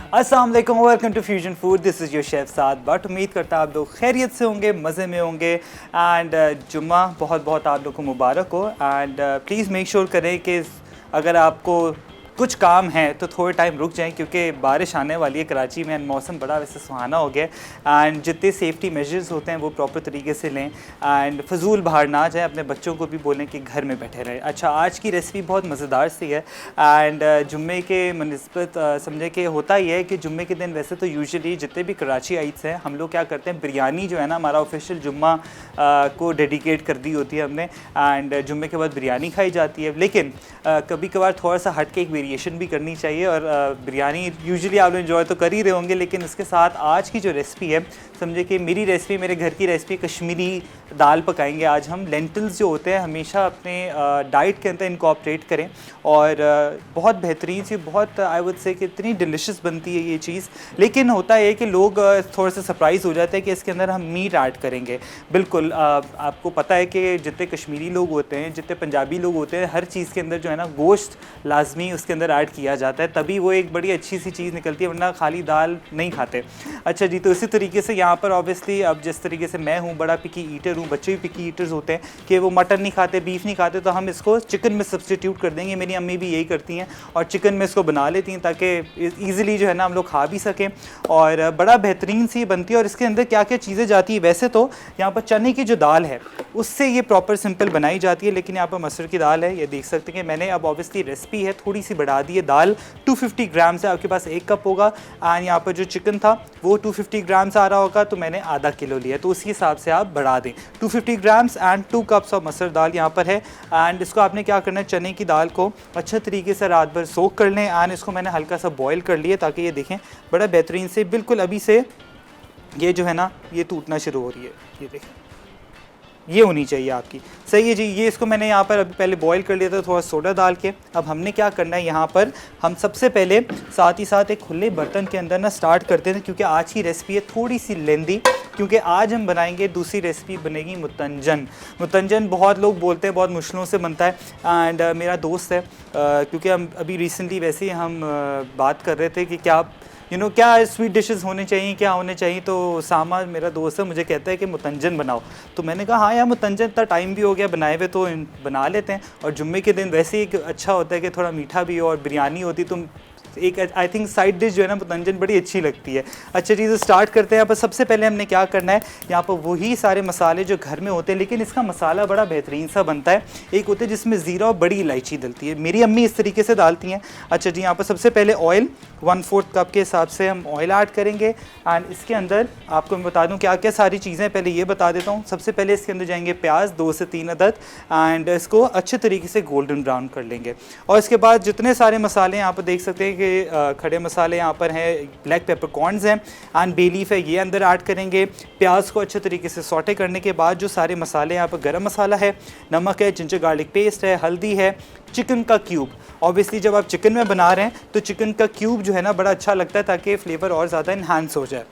अस्सलाम वालेकुम, welcome to fusion food. This is your chef Saad Butt. उम्मीद करता आप लोग खैरियत से होंगे, मज़े में होंगे। एंड जुम्मा बहुत बहुत आप लोग को मुबारक हो। एंड प्लीज़ मेक श्योर करें कि अगर आपको कुछ काम है तो थोड़े टाइम रुक जाएं, क्योंकि बारिश आने वाली है कराची में एंड मौसम बड़ा वैसे सुहाना हो गया है। एंड जितने सेफ्टी मेजर्स होते हैं वो प्रॉपर तरीके से लें एंड फजूल बाहर ना जाएं। अपने बच्चों को भी बोलें कि घर में बैठे रहें। अच्छा, आज की रेसिपी बहुत मज़ेदार सी है एंड जुम्मे के मुनस्बत समझे कि होता ही है कि जुम्मे के दिन वैसे तो यूजुअली जितने भी कराची आइट्स हैं हम लोग क्या करते हैं, बिरयानी जो है ना हमारा ऑफिशियल जुम्मा को डेडिकेट कर दी होती है हमने। एंड जुम्मे के बाद बिरयानी खाई जाती है, लेकिन कभी कभार थोड़ा सा हट के एक वेरिएशन भी करनी चाहिए। और बिरयानी यूजुअली आप लोग इन्जॉय तो कर ही रहे होंगे, लेकिन उसके साथ आज की जो रेसिपी है, समझे कि मेरी रेसिपी, मेरे घर की रेसिपी, कश्मीरी दाल पकाएंगे आज हम। लेंटल्स जो होते हैं हमेशा अपने डाइट के अंदर इनकॉर्पोरेट करें और बहुत बेहतरीन सी, बहुत आई वुड से कि इतनी डिलिशियस बनती है ये चीज़। लेकिन होता है कि लोग थोड़ा सा सरप्राइज़ हो जाते हैं कि इसके अंदर हम मीट ऐड करेंगे। बिल्कुल आपको पता है कि जितने कश्मीरी लोग होते हैं, जितने पंजाबी लोग होते हैं, हर चीज़ के अंदर जो है ना गोश्त लाजमी उसके अंदर ऐड किया जाता है, तभी वो एक बड़ी अच्छी सी चीज़ निकलती है, वरना खाली दाल नहीं खाते। अच्छा जी, तो इसी तरीके से यहाँ पर ऑब्वियसली अब जिस तरीके से मैं हूँ बड़ा पिकी ईटर हूँ, बच्चे भी पिकी ईटर्स होते हैं कि वो मटन नहीं खाते, बीफ नहीं खाते, तो हम इसको चिकन में सब्स्टिट्यूट कर देंगे। मेरी अम्मी भी यही करती हैं और चिकन में इसको बना लेती हैं ताकि ईज़िली जो है ना हम लोग खा भी सकें और बड़ा बेहतरीन सी बनती है। और इसके अंदर क्या क्या चीज़ें जाती है, वैसे तो यहाँ पर चने की जो दाल है उससे ये प्रॉपर सिंपल बनाई जाती है, लेकिन यहाँ पर मसूर की दाल है, ये देख सकते हैं कि मैंने अब ऑब्वियसली रेसिपी है थोड़ी सी बढ़ा दी है। दाल 250 ग्राम से आपके पास 1 कप होगा एंड यहाँ पर जो चिकन था वो 250 ग्राम्स आ रहा होगा, तो मैंने आधा किलो लिया, तो उसी हिसाब से आप बढ़ा दें। 250 ग्राम्स एंड 2 कप्स ऑफ मसूर दाल यहाँ पर है। एंड इसको आपने क्या करना है, चने की दाल को अच्छे तरीके से रात भर सोक कर लें एंड इसको मैंने हल्का सा बॉयल कर लिया ताकि ये देखें बड़ा बेहतरीन से बिल्कुल अभी से ये जो है ना ये टूटना शुरू हो रही है, ये देखें ये होनी चाहिए आपकी। सही है जी, ये इसको मैंने यहाँ पर अभी पहले बॉईल कर लिया था थोड़ा सोडा डाल के। अब हमने क्या करना है, यहाँ पर हम सबसे पहले साथ ही साथ एक खुले बर्तन के अंदर ना स्टार्ट करते हैं, क्योंकि आज की रेसिपी है थोड़ी सी लेंदी, क्योंकि आज हम बनाएंगे दूसरी रेसिपी बनेगी मुतंजन। मुतंजन बहुत लोग बोलते हैं बहुत मुश्किलों से बनता है एंड मेरा दोस्त है क्योंकि हम अभी रिसेंटली वैसे ही हम बात कर रहे थे कि क्या क्या स्वीट डिशेस होने चाहिए, क्या होने चाहिए, तो सामा मेरा दोस्त है मुझे कहता है कि मुतंजन बनाओ। तो मैंने कहा हाँ यार मुतंजन, इतना टाइम भी हो गया बनाए हुए, तो बना लेते हैं। और जुम्मे के दिन वैसे ही अच्छा होता है कि थोड़ा मीठा भी हो और बिरयानी होती, तो एक आई थिंक साइड डिश जो है ना मुतंजन बड़ी अच्छी लगती है। अच्छा चीज़ स्टार्ट करते हैं। यहाँ पर सबसे पहले हमने क्या करना है, यहाँ पर वही सारे मसाले जो घर में होते हैं, लेकिन इसका मसाला बड़ा बेहतरीन सा बनता है। एक होते हैं जिसमें ज़ीरा और बड़ी इलायची डलती है, मेरी अम्मी इस तरीके से डालती हैं। अच्छा जी, यहाँ पर सबसे पहले ऑयल 1/4 कप के हिसाब से हम ऑयल ऐड करेंगे एंड इसके अंदर आपको मैं बता दूँ क्या क्या सारी चीज़ें, पहले ये बता देता हूँ। सबसे पहले इसके अंदर जाएंगे प्याज 2 से 3 अदद एंड इसको अच्छे तरीके से गोल्डन ब्राउन कर लेंगे। और इसके बाद जितने सारे मसाले यहाँ पर देख सकते हैं कि खड़े मसाले यहाँ पर हैं, ब्लैक पेपरकॉर्न्स हैं एंड बे लीफ है, ये अंदर ऐड करेंगे। प्याज को अच्छे तरीके से सौटे करने के बाद जो सारे मसाले यहाँ पर गरम मसाला है, नमक है, जिंजर गार्लिक पेस्ट है, हल्दी है, चिकन का क्यूब। ऑब्वियसली जब आप चिकन में बना रहे हैं तो चिकन का क्यूब जो है ना बड़ा अच्छा लगता है ताकि फ्लेवर और ज़्यादा इन्हांस हो जाए।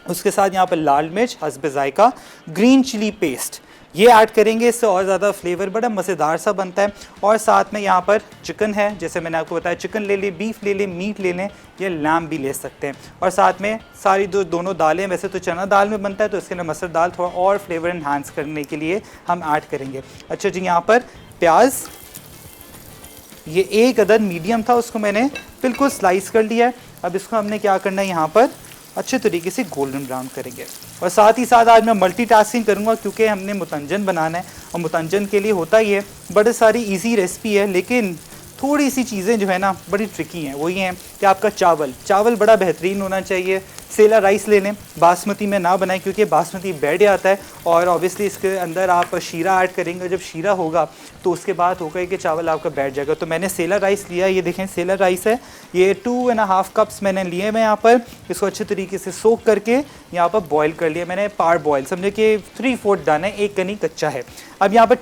उसके साथ यहाँ पर लाल मिर्च हस्ब ज़ायका, ग्रीन चिली पेस्ट ये ऐड करेंगे, इससे और ज़्यादा फ्लेवर बड़ा मज़ेदार सा बनता है। और साथ में यहाँ पर चिकन है, जैसे मैंने आपको बताया चिकन ले लें, बीफ ले लें, मीट ले लें या लैम भी ले सकते हैं। और साथ में सारी दोनों दालें, वैसे तो चना दाल में बनता है तो इसके अंदर मसूर दाल थोड़ा और फ्लेवर इन्हांस करने के लिए हम ऐड करेंगे। अच्छा जी, यहाँ पर प्याज ये 1 अदद मीडियम था, उसको मैंने बिल्कुल स्लाइस कर लिया है। अब इसको हमने क्या करना है, यहाँ पर अच्छे तरीके से गोल्डन ब्राउन करेंगे। और साथ ही साथ आज मैं मल्टीटास्किंग करूँगा क्योंकि हमने मुतंजन बनाना है और मुतंजन के लिए होता ही है बड़ी सारी इजी रेसिपी है, लेकिन थोड़ी सी चीज़ें जो है ना बड़ी ट्रिकी हैं। वो ये हैं कि आपका चावल बड़ा बेहतरीन होना चाहिए। सेला राइस ले लें, बासमती में ना बनाएं क्योंकि बासमती बैठ जाता है और ऑब्वियसली इसके अंदर आप शीरा ऐड करेंगे। जब शीरा होगा तो उसके बाद होगा कि चावल आपका बैठ जाएगा। तो मैंने सेला राइस लिया, ये देखें सेला राइस है, ये 2.5 कप्स मैंने लिए मैं यहाँ पर। इसको अच्छे तरीके से सोक करके यहाँ पर बॉयल कर लिया मैंने, पार बॉयल, समझे कि 3/4 डन है, 1 कनी कच्चा है। अब यहाँ पर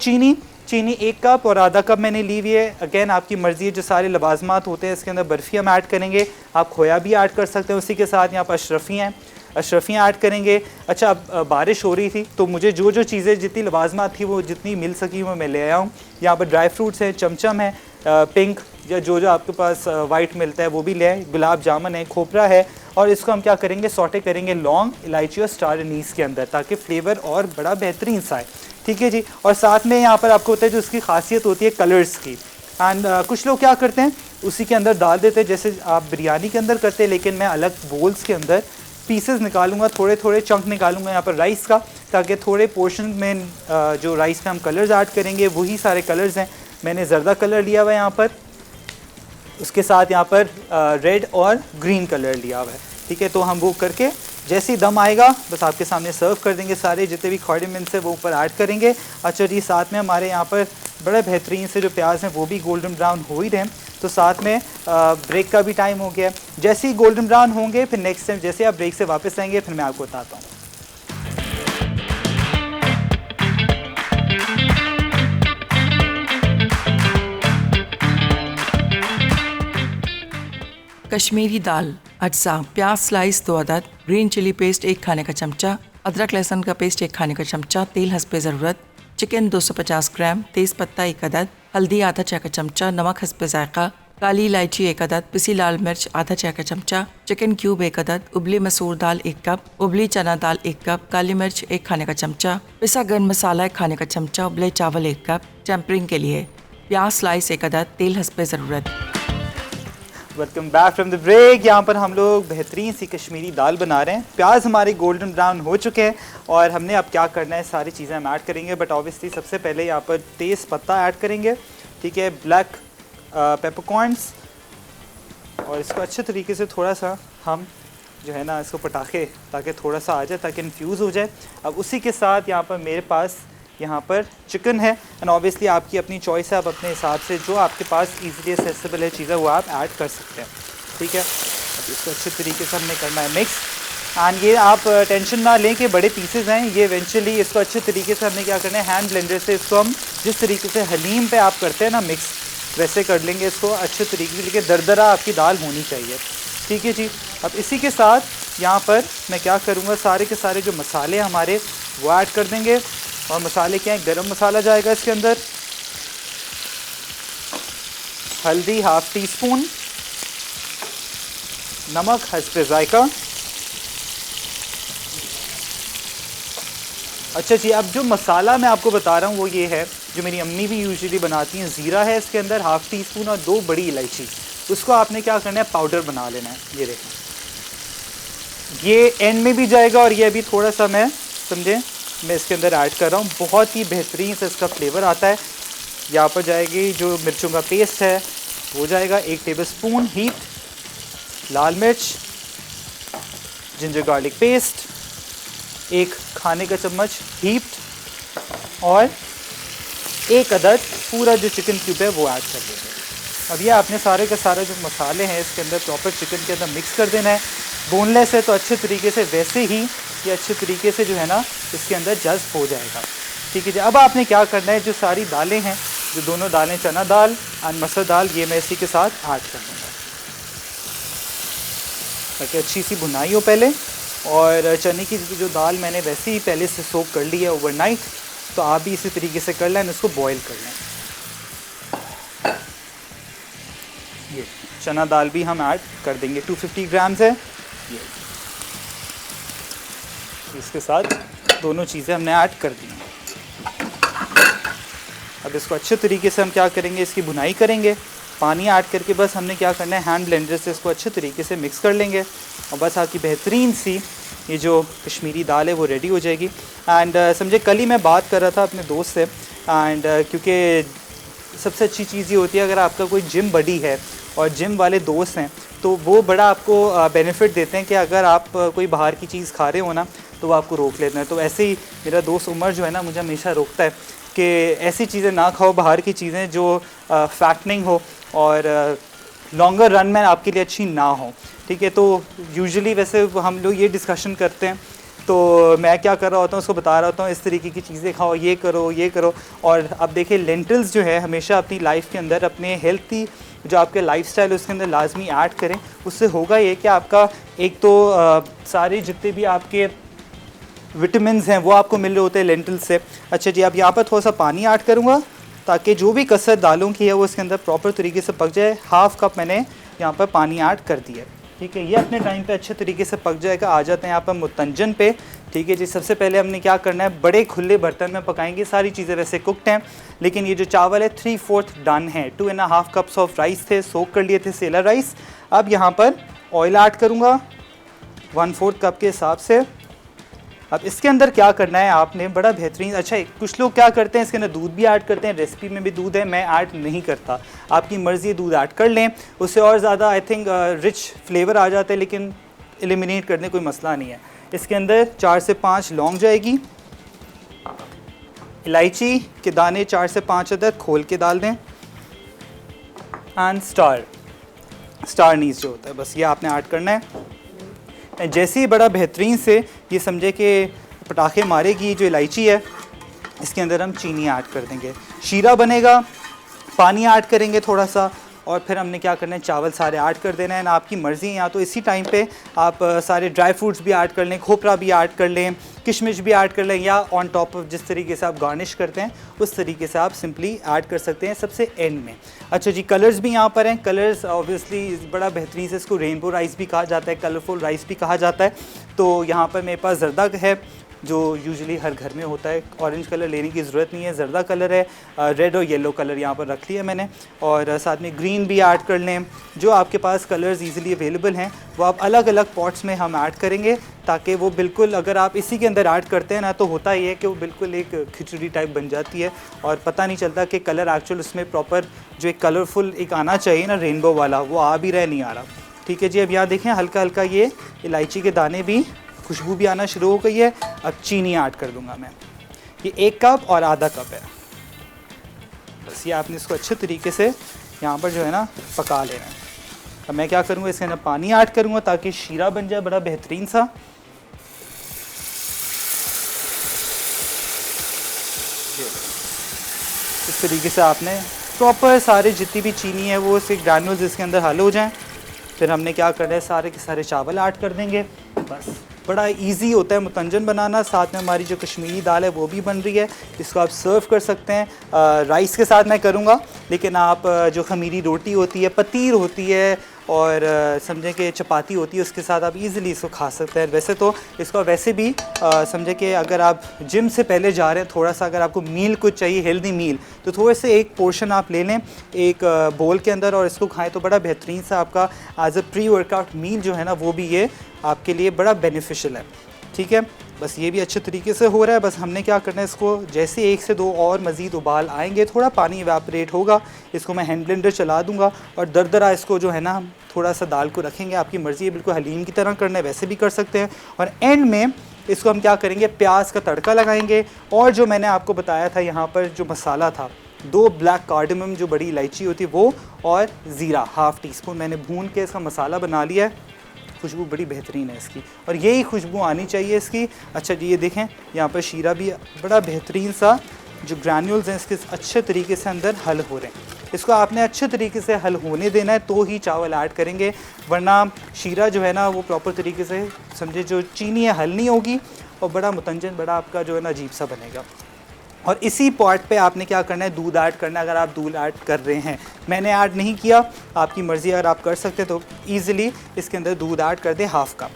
चीनी 1 कप और आधा कप मैंने ली हुई है। अगेन आपकी मर्ज़ी है, जो सारे लवाजमात होते हैं इसके अंदर बर्फ़ी हम ऐड करेंगे, आप खोया भी ऐड कर सकते हैं। उसी के साथ यहाँ पर अशरफियाँ ऐड करेंगे। अच्छा, अब बारिश हो रही थी तो मुझे जो चीज़ें जितनी लवाजमात थी वो जितनी मिल सकी वो मैं ले आया हूँ। यहाँ पर ड्राई फ्रूट्स हैं, चमचम है, पिंक या जो जो आपके पास वाइट मिलता है वो भी ले आए, गुलाब जामुन है, खोपरा है, और इसको हम क्या करेंगे, सॉटे करेंगे लौंग, इलायची और स्टार एनीस के अंदर, ताकि फ्लेवर और बड़ा बेहतरीन सा आए। ठीक है जी। और साथ में यहाँ पर आपको होता है जो उसकी खासियत होती है कलर्स की, एंड कुछ लोग क्या करते हैं उसी के अंदर डाल देते हैं, जैसे आप बिरयानी के अंदर करते हैं, लेकिन मैं अलग बोल्स के अंदर पीसेस निकालूंगा, थोड़े थोड़े चंक निकालूंगा यहाँ पर राइस का, ताकि थोड़े पोर्शन में जो राइस में हम कलर्स ऐड करेंगे वही सारे कलर्स हैं। मैंने जर्दा कलर लिया हुआ है यहाँ पर, उसके साथ यहाँ पर रेड और ग्रीन कलर लिया हुआ है। ठीक है, तो हम वो करके जैसे ही दम आएगा बस आपके सामने सर्व कर देंगे, सारे जितने भी कॉर्डिमेंट्स हैं वो ऊपर ऐड करेंगे। अच्छा जी, साथ में हमारे यहाँ पर बड़े बेहतरीन से जो प्याज हैं वो भी गोल्डन ब्राउन हो ही रहे हैं, तो साथ में ब्रेक का भी टाइम हो गया है। जैसे ही गोल्डन ब्राउन होंगे फिर नेक्स्ट टाइम जैसे आप ब्रेक से वापस आएंगे फिर मैं आपको बताता हूँ। कश्मीरी दाल अज्जा, प्याज स्लाइस 2 अदद, ग्रीन चिली पेस्ट 1 खाने का चमचा, अदरक लहसुन का पेस्ट 1 खाने का चमचा, तेल हस्बे ज़रूरत, चिकन 250 ग्राम, तेज़ पत्ता 1 अदद, हल्दी आधा चाय का चमचा, नमक हस्बे जायका, काली इलायची 1 अदद, पिसी लाल मिर्च आधा चाय का चमचा, चिकन क्यूब 1 अदद, उबली मसूर दाल 1 कप, उबली चना दाल 1 कप, काली मिर्च 1 खाने का चमचा, पिसा गरम मसाला 1 खाने का चमचा, उबले चावल 1 कप। टेम्परिंग के लिए प्याज स्लाइस 1 अदद, तेल हस्बे ज़रूरत। Welcome back from the break. यहाँ पर हम लोग बेहतरीन सी कश्मीरी दाल बना रहे हैं। प्याज हमारे गोल्डन ब्राउन हो चुके हैं और हमने अब क्या करना है, सारी चीज़ें हम ऐड करेंगे, बट ऑब्वियसली सबसे पहले यहाँ पर तेज़ पत्ता ऐड करेंगे। ठीक है, ब्लैक पेपरकॉर्न्स, और इसको अच्छे तरीके से थोड़ा सा हम जो है ना इसको पटाखे ताकि थोड़ा सा आ जाए, ताकि इन्फ्यूज़ हो जाए। अब उसी के साथ यहाँ पर मेरे पास यहाँ पर चिकन है, एंड ऑब्वियसली आपकी अपनी चॉइस है, आप अपने हिसाब से जो आपके पास इजीली एक्सेसिबल है चीज़ें वो आप ऐड कर सकते हैं। ठीक है, अब इसको अच्छे तरीके से हमने करना है मिक्स, एंड ये आप टेंशन ना लें कि बड़े पीसेस हैं, ये इवेंचुअली इसको अच्छे तरीके से हमने क्या करना है, हैंड ब्लेंडर से इसको हम जिस तरीके से हलीम पे आप करते हैं ना मिक्स, वैसे कर लेंगे इसको अच्छे तरीके से, लेकिन दरदरा आपकी दाल होनी चाहिए। ठीक है जी। अब इसी के साथ यहाँ पर मैं क्या करूँगा, सारे के सारे जो मसाले हमारे वो ऐड कर देंगे, और मसाले क्या है, गरम मसाला जाएगा इसके अंदर, हल्दी हाफ टी स्पून, नमक हस्बे जायका। अच्छा जी, अब जो मसाला मैं आपको बता रहा हूँ वो ये है जो मेरी अम्मी भी यूजुअली बनाती हैं। ज़ीरा है इसके अंदर हाफ टी स्पून और 2 बड़ी इलायची, उसको आपने क्या करना है, पाउडर बना लेना है। ये देखें, ये एंड में भी जाएगा, और ये अभी थोड़ा सा मैं समझें मैं इसके अंदर ऐड कर रहा हूँ, बहुत ही बेहतरीन से इसका फ्लेवर आता है। यहाँ पर जाएगी जो मिर्चों का पेस्ट है वो जाएगा 1 टेबलस्पून हीट, लाल मिर्च, जिंजर गार्लिक पेस्ट 1 खाने का चम्मच हीट, और 1 अदद पूरा जो चिकन क्यूब है वो ऐड कर देंगे। अब ये आपने सारे का सारा जो मसाले हैं इसके अंदर प्रॉपर चिकन के अंदर मिक्स कर देना है। बोनलेस है तो अच्छे तरीके से वैसे ही ये अच्छे तरीके से जो है ना इसके अंदर जज्ब हो जाएगा। ठीक है जी। अब आपने क्या करना है, जो सारी दालें हैं, जो दोनों दालें चना दाल और मसूर दाल, ये मैं इसी के साथ ऐड कर दूँगा ताकि अच्छी सी भुनाई हो पहले। और चने की जो दाल मैंने वैसे ही पहले से सोक कर ली है ओवरनाइट, तो आप भी इसी तरीके से कर लें, इसको बॉईल कर लें। ये चना दाल भी हम ऐड कर देंगे, 250 ग्राम्स है ये, इसके साथ दोनों चीज़ें हमने ऐड कर दी। अब इसको अच्छे तरीके से हम क्या करेंगे, इसकी भुनाई करेंगे, पानी ऐड करके बस हमने क्या करना है, हैंड ब्लेंडर से इसको अच्छे तरीके से मिक्स कर लेंगे, और बस आपकी बेहतरीन सी ये जो कश्मीरी दाल है वो रेडी हो जाएगी। एंड समझे कल ही मैं बात कर रहा था अपने दोस्त से, एंड क्योंकि सबसे अच्छी चीज़ ये होती है अगर आपका कोई जिम बडी है और जिम वाले दोस्त हैं तो वो बड़ा आपको बेनिफिट देते हैं कि अगर आप कोई बाहर की चीज़ खा रहे हो ना तो वो आपको रोक लेते हैं। तो ऐसे ही मेरा दोस्त उमर जो है ना मुझे हमेशा रोकता है कि ऐसी चीज़ें ना खाओ, बाहर की चीज़ें जो फैटनिंग हो और लॉन्गर रन में आपके लिए अच्छी ना हो। ठीक है, तो यूजुअली वैसे हम लोग ये डिस्कशन करते हैं, तो मैं क्या कर रहा होता हूँ उसको बता रहा होता हूँ इस तरीके की चीज़ें खाओ, ये करो ये करो। और अब देखिए लेंटिल्स जो है हमेशा अपनी लाइफ के अंदर अपने हेल्थी जो आपके लाइफस्टाइल है उसके अंदर लाजमी ऐड करें। उससे होगा ये कि आपका एक तो सारे जितने भी आपके विटामिन्स हैं वो आपको मिल रहे होते हैं लेंटिल से। अच्छा जी, अब यहाँ पर थोड़ा सा पानी ऐड करूँगा ताकि जो भी कसर दालों की है वो इसके अंदर प्रॉपर तरीके से पक जाए। हाफ़ कप मैंने यहाँ पर पानी ऐड कर दिया, ठीक है। ये अपने टाइम पे अच्छे तरीके से पक जाएगा। आ जाते हैं यहाँ पर मुतंजन पे, ठीक है जी। सबसे पहले हमने क्या करना है, बड़े खुले बर्तन में पकाएंगे। सारी चीज़ें वैसे कुकड हैं, लेकिन ये जो चावल है 3/4 डन है। 2.5 कप्स ऑफ राइस थे, सोक कर लिए थे सेलर राइस। अब यहाँ पर ऑयल ऐड करूँगा 1/4 कप के हिसाब से। अब इसके अंदर क्या करना है आपने, बड़ा बेहतरीन, अच्छा कुछ लोग क्या करते हैं इसके अंदर दूध भी ऐड करते हैं, रेसिपी में भी दूध है, मैं ऐड नहीं करता, आपकी मर्ज़ी, दूध ऐड कर लें, उससे और ज़्यादा आई थिंक रिच फ्लेवर आ जाता है, लेकिन एलिमिनेट करने कोई मसला नहीं है। इसके अंदर 4 से 5 लौंग जाएगी, इलायची के दाने 4 से 5 अदद खोल के डाल दें, एंड स्टार नीस जो होता है, बस ये आपने ऐड करना है। जैसे ही बड़ा बेहतरीन से ये समझे कि पटाखे मारेगी जो इलायची है, इसके अंदर हम चीनी ऐड कर देंगे, शीरा बनेगा, पानी ऐड करेंगे थोड़ा सा, और फिर हमने क्या करना है, चावल सारे ऐड कर देना है ना, आपकी मर्ज़ी है। या तो इसी टाइम पे आप सारे ड्राई फ्रूट्स भी ऐड कर लें, खोपरा भी ऐड कर लें, किशमिश भी ऐड कर लें, या ऑन टॉप जिस तरीके से आप गार्निश करते हैं उस तरीके से आप सिंपली ऐड कर सकते हैं सबसे एंड में। अच्छा जी, कलर्स भी यहाँ पर हैं। कलर्स ऑब्वियसली बड़ा बेहतरीन से, इसको रेनबो राइस भी कहा जाता है, कलरफुल राइस भी कहा जाता है। तो यहाँ पर मेरे पास जर्दा है जो यूजुअली हर घर में होता है, ऑरेंज कलर लेने की ज़रूरत नहीं है, जर्दा कलर है, रेड और येलो कलर यहाँ पर रख लिया मैंने, और साथ में ग्रीन भी ऐड कर लें। जो आपके पास कलर्स इजीली अवेलेबल हैं वो आप अलग अलग पॉट्स में हम ऐड करेंगे, ताकि वो बिल्कुल, अगर आप इसी के अंदर ऐड करते हैं ना, तो होता ही है कि वो बिल्कुल एक खिचड़ी टाइप बन जाती है, और पता नहीं चलता कि कलर एक्चुअल उसमें प्रॉपर जो एक कलरफुल एक आना चाहिए ना, रेनबो वाला, वो आ भी रहा नहीं आ रहा, ठीक है जी। अब यहाँ देखें हल्का हल्का ये इलायची के दाने भी, खुशबू भी आना शुरू हो गई है। अब चीनी ऐड कर दूंगा मैं, ये 1 कप और आधा कप है, बस ये आपने इसको अच्छे तरीके से यहाँ पर जो है ना पका लेना है। अब मैं क्या करूँगा, इसके अंदर पानी ऐड करूँगा ताकि शीरा बन जाए बड़ा बेहतरीन सा। इस तरीके से आपने प्रॉपर सारे जितनी भी चीनी है वो इसके ग्रैन्यूल्स इसके अंदर हल हो जाएं। फिर हमने क्या करना है, सारे के सारे चावल ऐड कर देंगे, बस बड़ा इजी होता है मुतंजन बनाना। साथ में हमारी जो कश्मीरी दाल है वो भी बन रही है, इसको आप सर्व कर सकते हैं। राइस के साथ मैं करूँगा, लेकिन आप जो खमीरी रोटी होती है, पतीर होती है, और समझें कि चपाती होती है, उसके साथ आप इजीली इसको खा सकते हैं। वैसे तो इसको वैसे भी समझें कि अगर आप जिम से पहले जा रहे हैं, थोड़ा सा अगर आपको मील कुछ चाहिए, हेल्दी मील, तो थोड़े से एक पोर्शन आप ले लें एक बोल के अंदर और इसको खाएं, तो बड़ा बेहतरीन सा आपका as a pre workout meal जो है ना, वो भी ये आपके लिए बड़ा बेनिफिशियल है, ठीक है। बस ये भी अच्छे तरीके से हो रहा है। बस हमने क्या करना है, इसको जैसे 1 से 2 और मज़ीद उबाल आएंगे, थोड़ा पानी इवेपोरेट होगा, इसको मैं हैंड ब्लेंडर चला दूंगा और दरदरा इसको जो है ना थोड़ा सा दाल को रखेंगे। आपकी मर्ज़ी है, बिल्कुल हलीम की तरह करना है वैसे भी कर सकते हैं। और एंड में इसको हम क्या करेंगे, प्याज का तड़का लगाएंगे। और जो मैंने आपको बताया था यहाँ पर जो मसाला था, 2 ब्लैक कार्डमम जो बड़ी इलायची होती है वो, और ज़ीरा 1/2 टीस्पून मैंने भून के इसका मसाला बना लिया है। खुशबू बड़ी बेहतरीन है इसकी, और यही खुशबू आनी चाहिए इसकी। अच्छा जी, ये देखें यहाँ पर शीरा भी बड़ा बेहतरीन सा, जो ग्रैन्यूल्स हैं इसके अच्छे तरीके से अंदर हल हो रहे हैं। इसको आपने अच्छे तरीके से हल होने देना है, तो ही चावल ऐड करेंगे, वरना शीरा जो है ना वो प्रॉपर तरीके से समझे जो चीनी है हल नहीं होगी, और बड़ा मुतंजन बड़ा आपका जो है ना अजीब सा बनेगा। और इसी पॉट पे आपने क्या करना है, दूध ऐड करना है। अगर आप दूध ऐड कर रहे हैं, मैंने ऐड नहीं किया, आपकी मर्ज़ी, अगर आप कर सकते तो ईज़िली इसके अंदर दूध ऐड कर दें 1/2 कप।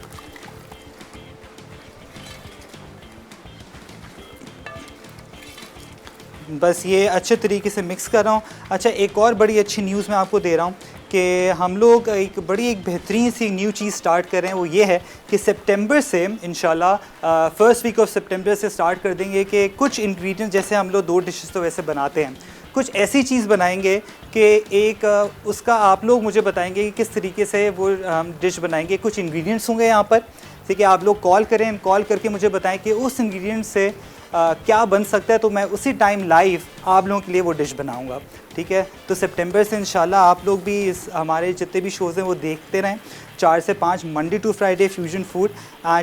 बस ये अच्छे तरीके से मिक्स कर रहा हूँ। अच्छा, एक और बड़ी अच्छी न्यूज़ मैं आपको दे रहा हूँ कि हम लोग एक बेहतरीन सी न्यू चीज़ स्टार्ट कर रहे हैं। वो ये है कि सितंबर से इंशाल्लाह 1st वीक ऑफ सितंबर से स्टार्ट कर देंगे कि कुछ इंग्रेडिएंट्स, जैसे हम लोग 2 डिशेस तो वैसे बनाते हैं, कुछ ऐसी चीज़ बनाएंगे कि एक उसका आप लोग मुझे बताएंगे कि किस तरीके से वो डिश बनाएंगे। कुछ इंग्रेडिएंट्स होंगे यहाँ पर, ठीक है, आप लोग कॉल करें, कॉल करके मुझे बताएं कि उस इंग्रेडिएंट से क्या बन सकता है, तो मैं उसी टाइम लाइव आप लोगों के लिए वो डिश बनाऊंगा, ठीक है। तो सितंबर से इंशाल्लाह आप लोग भी हमारे जितने भी शोज़ हैं वो देखते रहें, 4 से 5 Monday to Friday fusion food.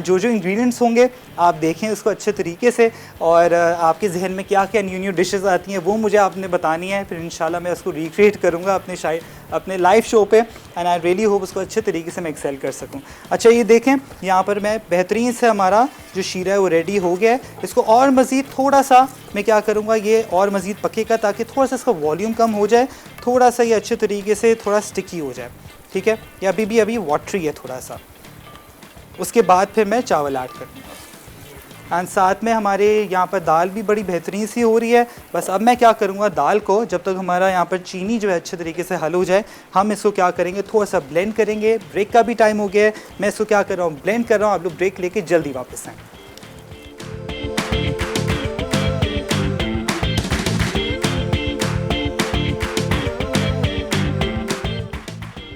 जो इंग्रेडिएंट्स होंगे आप देखें उसको अच्छे तरीके से, और आपके जहन में क्या क्या न्यू डिशेस आती हैं वो मुझे आपने बतानी है, फिर इंशाल्लाह मैं उसको रिक्रिएट करूँगा अपने लाइव शो पे, एंड आई रियली होप उसको अच्छे तरीके से मैं एक्सेल कर सकूँ। अच्छा, ये देखें यहाँ पर मैं बेहतरीन से हमारा जो शीरा है वो रेडी हो गया है। इसको और मज़ीद थोड़ा सा मैं क्या करूँगा, ये और मज़ीद पकेगा ताकि थोड़ा सा इसका वॉल्यूम कम हो जाए, थोड़ा सा ये अच्छे तरीके से थोड़ा स्टिकी हो जाए, ठीक है। ये अभी वाटरी है थोड़ा सा। उसके बाद फिर मैं चावल ऐड कर दूँगा। एंड साथ में हमारे यहाँ पर दाल भी बड़ी बेहतरीन सी हो रही है। बस अब मैं क्या करूँगा, दाल को जब तक हमारा यहाँ पर चीनी जो है अच्छे तरीके से हल हो जाए, हम इसको क्या करेंगे, थोड़ा सा ब्लेंड करेंगे। ब्रेक का भी टाइम हो गया है, मैं इसको क्या कर रहा हूँ, ब्लेंड कर रहा हूँ। आप लोग ब्रेक लेके जल्दी वापस आएँ।